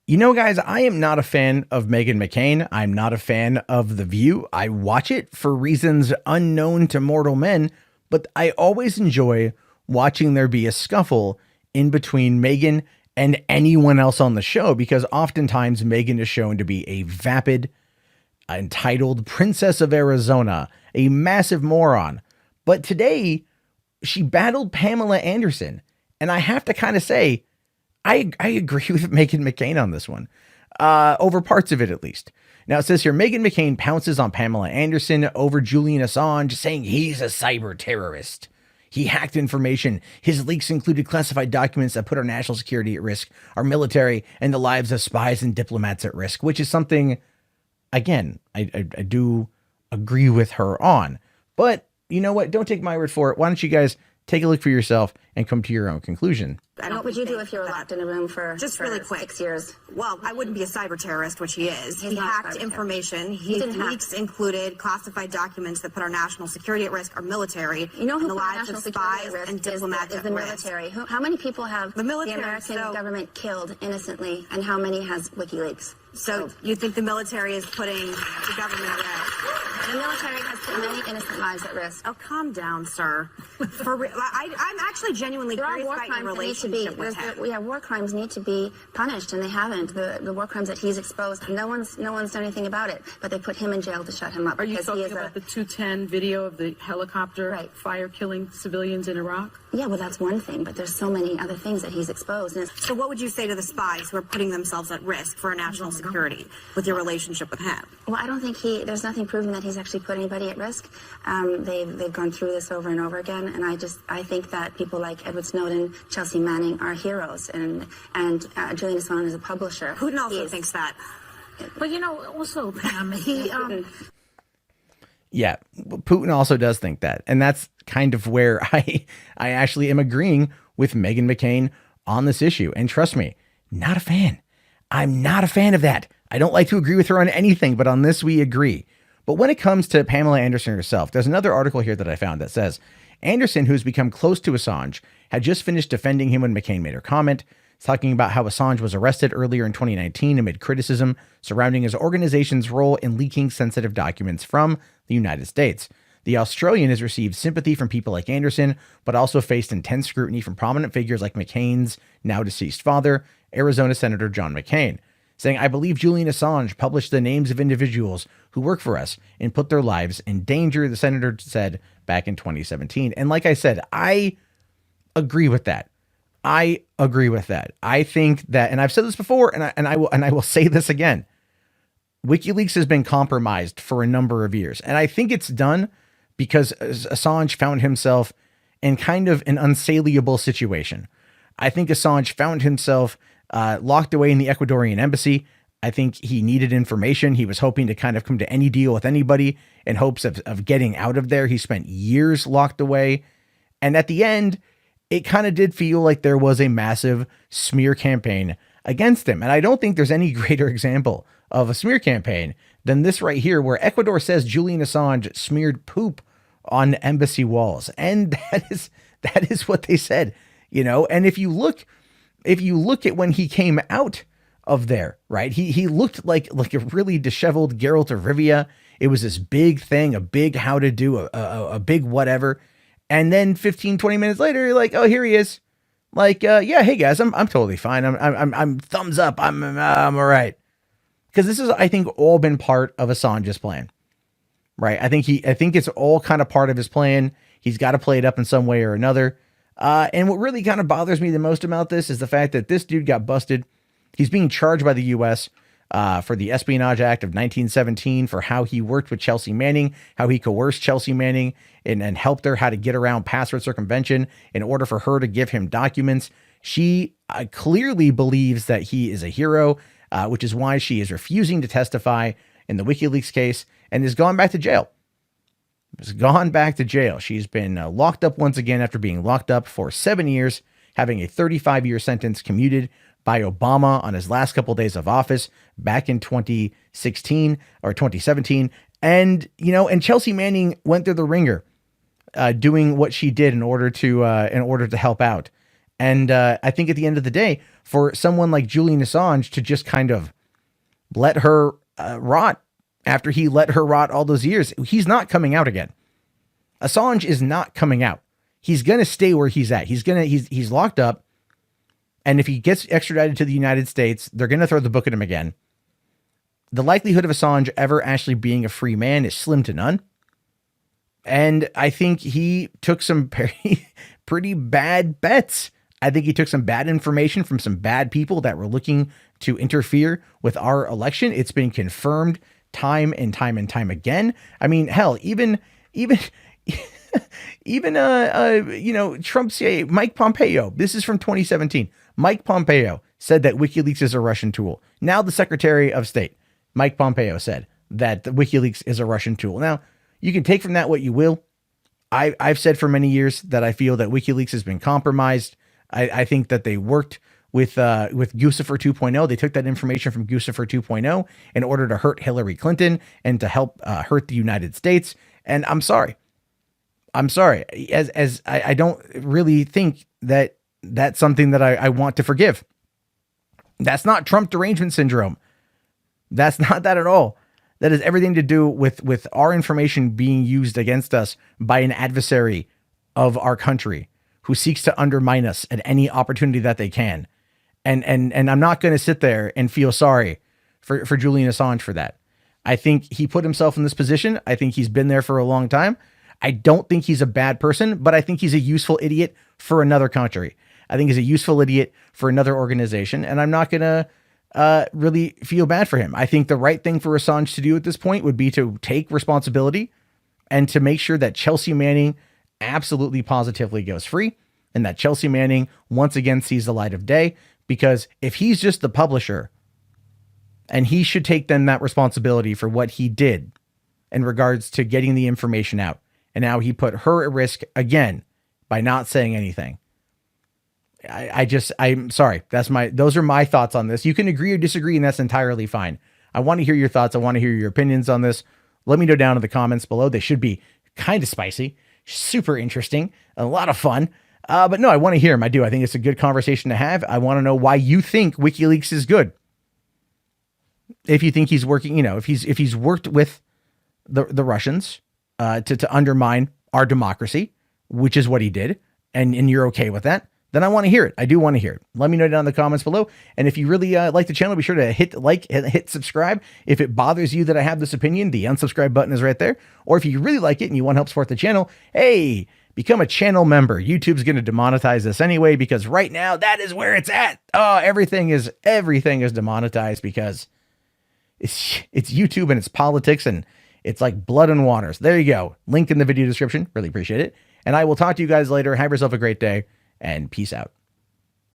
You know, guys, I am not a fan of Meghan McCain. I'm not a fan of The View. I watch it for reasons unknown to mortal men, but I always enjoy watching there be a scuffle in between Meghan and anyone else on the show because oftentimes Meghan is shown to be a vapid, entitled princess of Arizona, a massive moron. But today, she battled Pamela Anderson. And I have to kind of say, I agree with Meghan McCain on this one, over parts of it at least. Now it says here, Meghan McCain pounces on Pamela Anderson over Julian Assange, saying he's a cyber terrorist. He hacked information. His leaks included classified documents that put our national security at risk, our military, and the lives of spies and diplomats at risk, which is something, again, I do agree with her on. But you know what? Don't take my word for it. Why don't you guys take a look for yourself and come to your own conclusion? What would you do if you were locked in a room for really quick 6 years? Well, I wouldn't be a cyber terrorist, which he is. He hacked information. His leaks included classified documents that put our national security at risk, our military, you know who and the lives of spies and diplomats is the military. How many people have the American government killed innocently, and how many has WikiLeaks? So you think the military is putting the government at risk? The military has put many innocent lives at risk. Oh, calm down, sir. I'm actually genuinely curious about your relationship with him. War crimes need to be punished, and they haven't. The war crimes that he's exposed, no one's done anything about it, but they put him in jail to shut him up. Are you talking about the 210 video of the helicopter fire killing civilians in Iraq? Yeah, well, that's one thing, but there's so many other things that he's exposed. So what would you say to the spies who are putting themselves at risk for our national security with your relationship with him? Well, I don't think there's nothing proven that he's actually put anybody at risk. They've gone through this over and over again, and I think that people like Edward Snowden, Chelsea Manning are heroes, and Julian Assange is a publisher. Putin also thinks that. But also, Pam, Yeah, Putin also does think that. And that's kind of where I actually am agreeing with Meghan McCain on this issue. And trust me, not a fan. I'm not a fan of that. I don't like to agree with her on anything, but on this we agree. But when it comes to Pamela Anderson herself, there's another article here that I found that says Anderson, who's become close to Assange, had just finished defending him when McCain made her comment, talking about how Assange was arrested earlier in 2019 amid criticism surrounding his organization's role in leaking sensitive documents from the United States. The Australian has received sympathy from people like Anderson, but also faced intense scrutiny from prominent figures like McCain's now deceased father, Arizona Senator John McCain, saying, "I believe Julian Assange published the names of individuals who work for us and put their lives in danger," the senator said back in 2017. And like I said, I agree with that. I agree with that. I think that, and I've said this before, and I will say this again. WikiLeaks has been compromised for a number of years, and I think it's done because Assange found himself in kind of an unsaleable situation. I think Assange found himself locked away in the Ecuadorian embassy. I think he needed information. He was hoping to kind of come to any deal with anybody in hopes of getting out of there. He spent years locked away. And at the end, it kind of did feel like there was a massive smear campaign against him. And I don't think there's any greater example of a smear campaign than this right here, where Ecuador says Julian Assange smeared poop on embassy walls. And that is what they said, and if you look at when he came out of there, right, he looked like a really disheveled Geralt of Rivia. It was this big thing, a big how to do, a big whatever. And then 15, 20 minutes later, you're like, oh, here he is. Like, yeah, hey guys, I'm totally fine. I'm thumbs up. I'm all right. Because this is, I think, all been part of Assange's plan, right? I think it's all kind of part of his plan. He's got to play it up in some way or another. And what really kind of bothers me the most about this is the fact that this dude got busted. He's being charged by the U.S. For the Espionage Act of 1917 for how he worked with Chelsea Manning, how he coerced Chelsea Manning and helped her how to get around password circumvention in order for her to give him documents. She clearly believes that he is a hero, which is why she is refusing to testify in the WikiLeaks case and has gone back to jail. She's been locked up once again after being locked up for 7 years, having a 35-year sentence commuted by Obama on his last couple of days of office back in 2016 or 2017. And, and Chelsea Manning went through the ringer doing what she did in order to help out. And I think at the end of the day, for someone like Julian Assange to just kind of let her rot after he let her rot all those years, he's not coming out again. Assange is not coming out. He's going to stay where he's at. He's locked up. And if he gets extradited to the United States, they're going to throw the book at him again. The likelihood of Assange ever actually being a free man is slim to none. And I think he took some pretty bad bets. I think he took some bad information from some bad people that were looking to interfere with our election. It's been confirmed time and time and time again. I mean, hell, even Trump's Mike Pompeo. This is from 2017. Mike Pompeo said that WikiLeaks is a Russian tool. Now the Secretary of State, Mike Pompeo, said that the WikiLeaks is a Russian tool. Now, you can take from that what you will. I've said for many years that I feel that WikiLeaks has been compromised. I think that they worked with Guccifer 2.0. They took that information from Guccifer 2.0 in order to hurt Hillary Clinton and to help hurt the United States. And I'm sorry. As I don't really think that that's something that I want to forgive. That's not Trump derangement syndrome. That's not that at all. That has everything to do with our information being used against us by an adversary of our country who seeks to undermine us at any opportunity that they can. And I'm not going to sit there and feel sorry for Julian Assange for that. I think he put himself in this position. I think he's been there for a long time. I don't think he's a bad person, but I think he's a useful idiot for another country. I think he's a useful idiot for another organization. And I'm not going to really feel bad for him. I think the right thing for Assange to do at this point would be to take responsibility and to make sure that Chelsea Manning absolutely positively goes free and that Chelsea Manning once again sees the light of day. Because if he's just the publisher, and he should take then that responsibility for what he did in regards to getting the information out, and now he put her at risk again by not saying anything. I'm sorry. Those are my thoughts on this. You can agree or disagree, and that's entirely fine. I want to hear your thoughts. I want to hear your opinions on this. Let me know down in the comments below. They should be kind of spicy, super interesting, a lot of fun. But no, I want to hear them. I do. I think it's a good conversation to have. I want to know why you think WikiLeaks is good. If you think he's working, if he's worked with the Russians to undermine our democracy, which is what he did, and you're okay with that, then I want to hear it. I do want to hear it. Let me know down in the comments below. And if you really like the channel, be sure to hit like and hit subscribe. If it bothers you that I have this opinion, the unsubscribe button is right there. Or if you really like it and you want to help support the channel, hey, become a channel member. YouTube's going to demonetize this anyway, because right now that is where it's at. Oh, everything is demonetized because it's YouTube and it's politics and it's like blood and water. So there you go. Link in the video description. Really appreciate it. And I will talk to you guys later. Have yourself a great day and peace out.